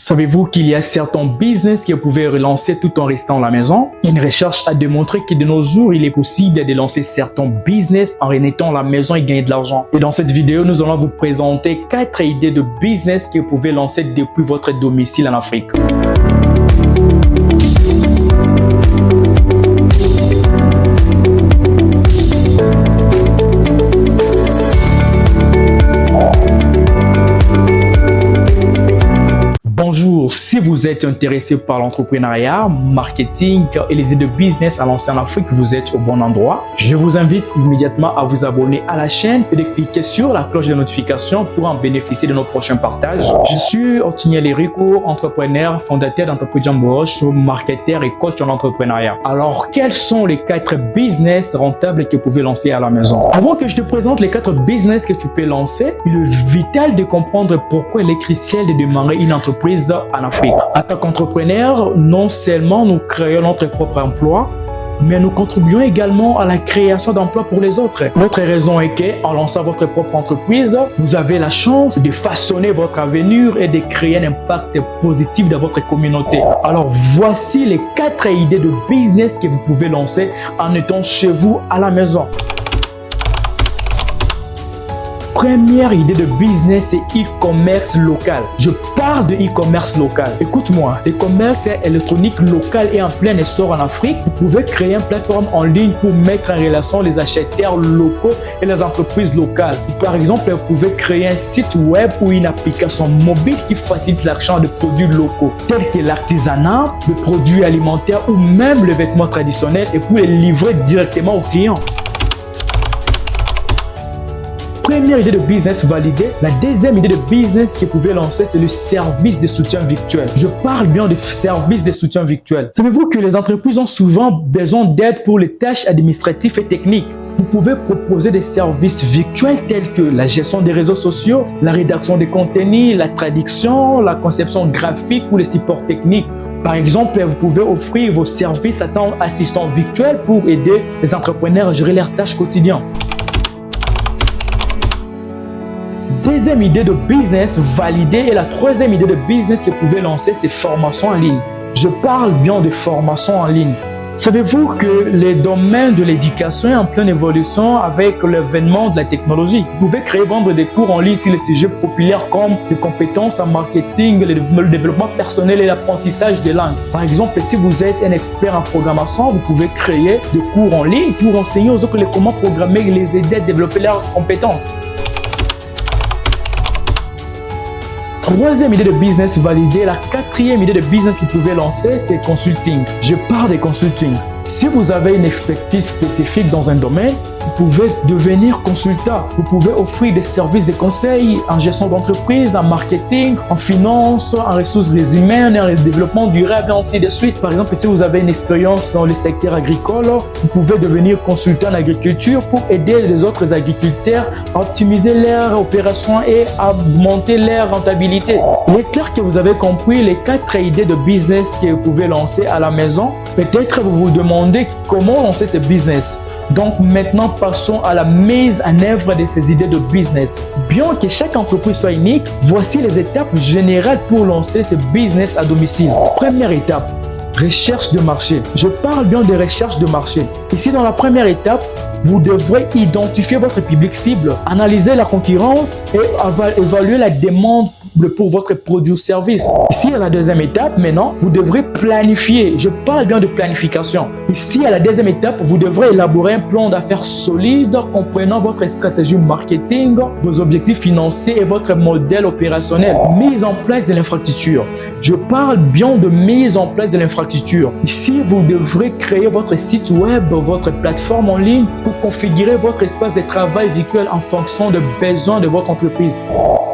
Savez-vous qu'il y a certains business que vous pouvez relancer tout en restant à la maison? Une recherche a démontré que de nos jours, il est possible de lancer certains business en étant à la maison et gagner de l'argent. Et dans cette vidéo, nous allons vous présenter 4 idées de business que vous pouvez lancer depuis votre domicile en Afrique. Bonjour, si vous êtes intéressé par l'entrepreneuriat, marketing et les idées de business à lancer en Afrique, vous êtes au bon endroit. Je vous invite immédiatement à vous abonner à la chaîne et de cliquer sur la cloche de notification pour en bénéficier de nos prochains partages. Je suis Otinyele Rico, entrepreneur, fondateur d'entreprise Jambosh, marketeur et coach en entrepreneuriat. Alors, quels sont les 4 business rentables que vous pouvez lancer à la maison? Avant que je te présente les 4 business que tu peux lancer, il est vital de comprendre pourquoi il est crucial de démarrer une entreprise en Afrique. En tant qu'entrepreneur, non seulement nous créons notre propre emploi, mais nous contribuons également à la création d'emplois pour les autres. L'autre raison est qu'en lançant votre propre entreprise, vous avez la chance de façonner votre avenir et de créer un impact positif dans votre communauté. Alors voici les 4 idées de business que vous pouvez lancer en étant chez vous à la maison. Première idée de business, c'est e-commerce local. Je parle de e-commerce local. Écoute-moi, le commerce électronique local est en plein essor en Afrique. Vous pouvez créer une plateforme en ligne pour mettre en relation les acheteurs locaux et les entreprises locales. Par exemple, vous pouvez créer un site web ou une application mobile qui facilite l'achat de produits locaux, tels que l'artisanat, les produits alimentaires ou même les vêtements traditionnels et pour les livrer directement aux clients. Première idée de business validée. La deuxième idée de business que vous pouvez lancer, c'est le service de soutien virtuel. Je parle bien de service de soutien virtuel. Savez-vous que les entreprises ont souvent besoin d'aide pour les tâches administratives et techniques? Vous pouvez proposer des services virtuels tels que la gestion des réseaux sociaux, la rédaction des contenus, la traduction, la conception graphique ou les supports techniques. Par exemple, vous pouvez offrir vos services à tant assistants virtuels pour aider les entrepreneurs à gérer leurs tâches quotidiennes. Deuxième idée de business validée et la troisième idée de business que vous pouvez lancer, c'est formation en ligne. Je parle bien de formation en ligne. Savez-vous que le domaine de l'éducation est en pleine évolution avec l'avènement de la technologie? Vous pouvez créer, vendre des cours en ligne sur les sujets populaires comme les compétences en marketing, le développement personnel et l'apprentissage des langues. Par exemple, si vous êtes un expert en programmation, vous pouvez créer des cours en ligne pour enseigner aux autres comment programmer et les aider à développer leurs compétences. Troisième idée de business validée, la quatrième idée de business que vous pouvez lancer, c'est consulting. Je parle de consulting. Si vous avez une expertise spécifique dans un domaine, vous pouvez devenir consultant. Vous pouvez offrir des services de conseil en gestion d'entreprise, en marketing, en finance, en ressources humaines, en développement durable, et ainsi de suite. Par exemple, si vous avez une expérience dans le secteur agricole, vous pouvez devenir consultant en agriculture pour aider les autres agriculteurs à optimiser leurs opérations et à augmenter leur rentabilité. Il est clair que vous avez compris les 4 idées de business que vous pouvez lancer à la maison. Peut-être vous vous demandez comment lancer ce business. Donc maintenant, passons à la mise en œuvre de ces idées de business. Bien que chaque entreprise soit unique, voici les étapes générales pour lancer ce business à domicile. Première étape, recherche de marché. Je parle bien de recherche de marché. Ici, dans la première étape, vous devrez identifier votre public cible, analyser la concurrence et évaluer la demande pour votre produit ou service. Ici, à la deuxième étape, maintenant, vous devrez planifier. Je parle bien de planification. Ici, à la deuxième étape, vous devrez élaborer un plan d'affaires solide comprenant votre stratégie marketing, vos objectifs financiers et votre modèle opérationnel. Mise en place de l'infrastructure. Je parle bien de mise en place de l'infrastructure. Ici, vous devrez créer votre site web, votre plateforme en ligne pour configurer votre espace de travail virtuel en fonction des besoins de votre entreprise.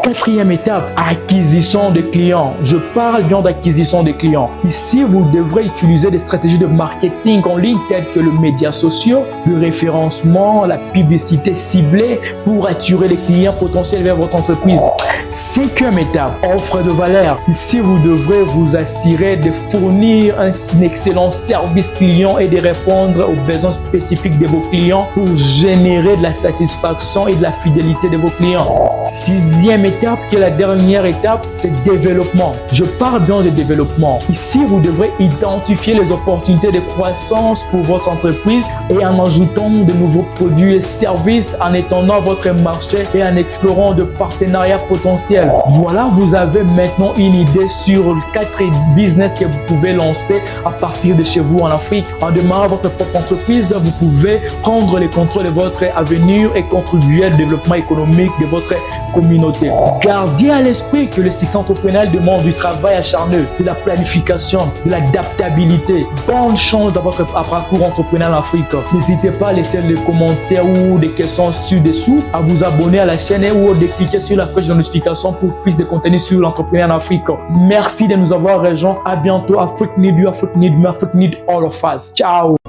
Quatrième étape, acquisition de clients. Je parle bien d'acquisition de clients. Ici, vous devrez utiliser des stratégies de marketing en ligne telles que les médias sociaux, le référencement, la publicité ciblée pour attirer les clients potentiels vers votre entreprise. Cinquième étape, offre de valeur. Ici, vous devrez vous assurer de fournir un excellent service client et de répondre aux besoins spécifiques de vos clients pour générer de la satisfaction et de la fidélité de vos clients. Sixième étape, qui est la dernière première étape, c'est développement. Je parle bien de développement. Ici, vous devrez identifier les opportunités de croissance pour votre entreprise et en ajoutant de nouveaux produits et services, en étendant votre marché et en explorant de partenariats potentiels. Voilà, vous avez maintenant une idée sur 4 business que vous pouvez lancer à partir de chez vous en Afrique. En démarrant votre propre entreprise, vous pouvez prendre le contrôle de votre avenir et contribuer au développement économique de votre communauté. Gardez à l'esprit que le succès entrepreneurial demande du travail acharné, de la planification, de l'adaptabilité. Bonne chance dans votre parcours entrepreneurial en Afrique. N'hésitez pas à laisser des commentaires ou des questions ci-dessous, à vous abonner à la chaîne ou de cliquer sur la cloche de notification pour plus de contenu sur l'entrepreneuriat en Afrique. Merci de nous avoir rejoints. À bientôt. Afrique need you, Afrique need me, Afrique need all of us. Ciao.